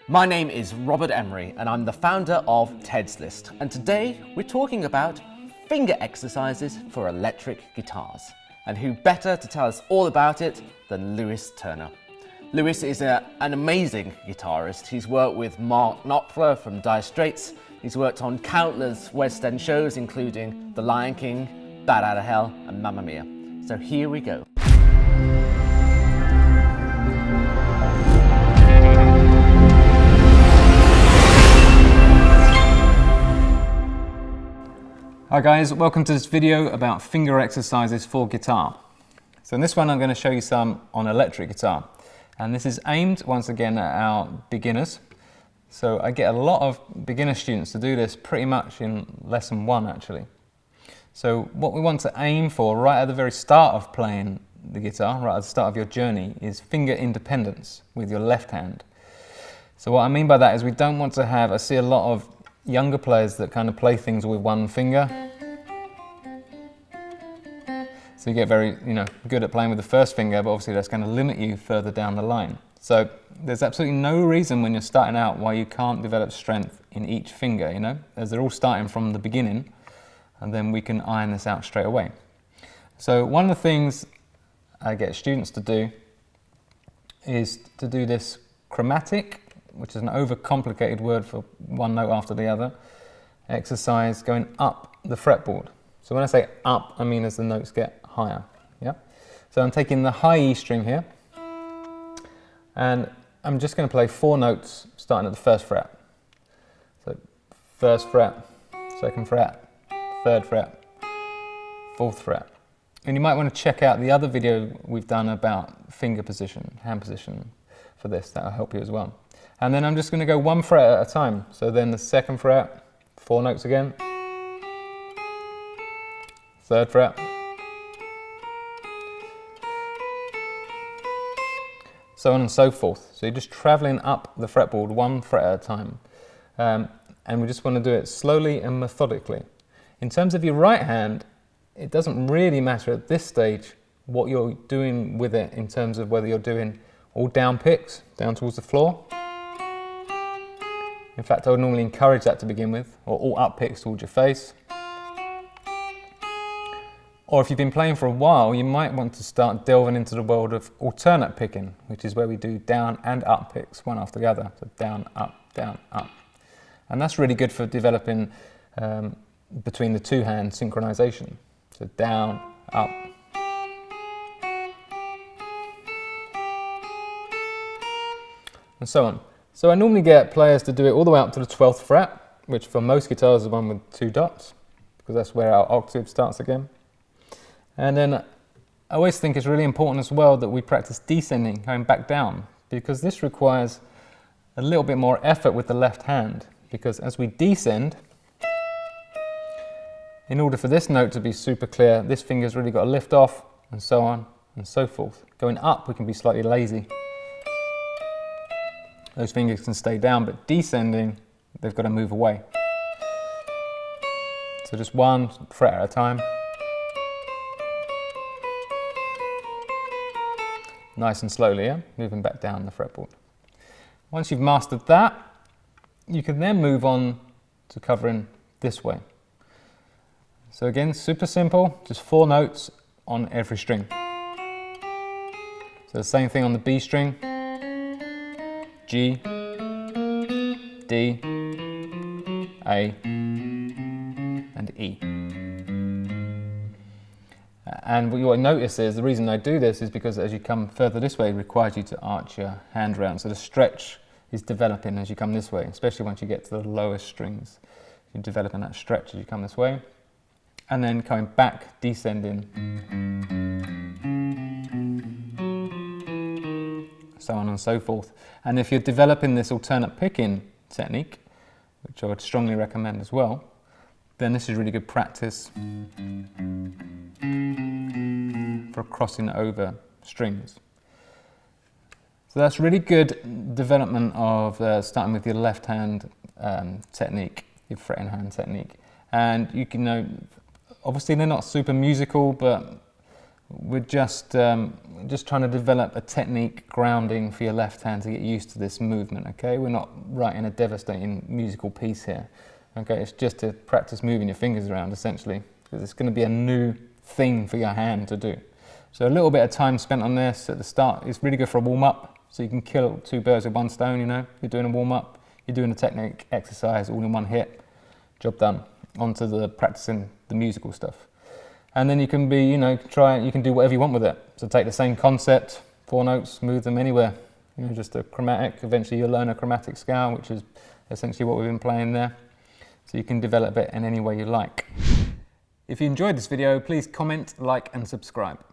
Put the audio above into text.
My name is Robert Emery and I'm the founder of Ted's List, and today we're talking about finger exercises for electric guitars. And who better to tell us all about it than Lewis Turner. Lewis is an amazing guitarist. He's worked with Mark Knopfler from Dire Straits. He's worked on countless West End shows including The Lion King, Bat Out of Hell and Mamma Mia. So here we go. Hi guys, welcome to this video about finger exercises for guitar. So in this one I'm going to show you some on electric guitar, and this is aimed once again at our beginners. So I get a lot of beginner students to do this pretty much in lesson 1 actually. So what we want to aim for right at the very start of playing the guitar, right at the start of your journey, is finger independence with your left hand. So what I mean by that is we don't want to have, I see a lot of younger players that kind of play things with one finger. So you get very, good at playing with the first finger, but obviously that's going to limit you further down the line. So there's absolutely no reason when you're starting out why you can't develop strength in each finger, as they're all starting from the beginning, and then we can iron this out straight away. So one of the things I get students to do is to do this chromatic, which is an overcomplicated word for one note after the other, exercise going up the fretboard. So when I say up, I mean as the notes get higher. Yeah. So I'm taking the high E string here, and I'm just going to play 4 notes starting at the first fret. So first fret, second fret, third fret, fourth fret. And you might want to check out the other video we've done about finger position, hand position for this. That'll help you as well. And then I'm just going to go 1 fret at a time. So then the second fret, 4 notes again, third fret, so on and so forth. So you're just traveling up the fretboard 1 fret at a time. And we just want to do it slowly and methodically. In terms of your right hand, it doesn't really matter at this stage what you're doing with it in terms of whether you're doing all down picks, down towards the floor. In fact, I would normally encourage that to begin with, or all up picks towards your face. Or if you've been playing for a while, you might want to start delving into the world of alternate picking, which is where we do down and up picks, one after the other. So down, up, down, up. And that's really good for developing between the 2-hand synchronization. So down, up. And so on. So I normally get players to do it all the way up to the 12th fret, which for most guitars is the one with 2 dots, because that's where our octave starts again. And then I always think it's really important as well that we practice descending, going back down, because this requires a little bit more effort with the left hand, because as we descend, in order for this note to be super clear, this finger's really got to lift off, and so on and so forth. Going up, we can be slightly lazy. Those fingers can stay down, but descending, they've got to move away. So just 1 fret at a time. Nice and slowly, yeah? Moving back down the fretboard. Once you've mastered that, you can then move on to covering this way. So again, super simple, just 4 notes on every string. So the same thing on the B string. G, D, A, and E. And what you'll notice is, the reason I do this is because as you come further this way, it requires you to arch your hand round. So the stretch is developing as you come this way, especially once you get to the lowest strings. You're developing that stretch as you come this way. And then coming back, descending. So on and so forth. And if you're developing this alternate picking technique, which I would strongly recommend as well, then this is really good practice for crossing over strings. So that's really good development of starting with your left hand technique, your fretting hand technique. And you can know, obviously they're not super musical, but we're just trying to develop a technique grounding for your left hand to get used to this movement, okay? We're not writing a devastating musical piece here, okay? It's just to practice moving your fingers around, essentially, because it's going to be a new thing for your hand to do. So a little bit of time spent on this at the start is really good for a warm-up, so you can kill two birds with one stone, you know? You're doing a warm-up, you're doing a technique exercise all in one hit, job done. Onto the practicing the musical stuff. And then you can be, you know, you can do whatever you want with it. So take the same concept, 4 notes, move them anywhere. You know, just a chromatic. Eventually you'll learn a chromatic scale, which is essentially what we've been playing there. So you can develop it in any way you like. If you enjoyed this video, please comment, like and subscribe.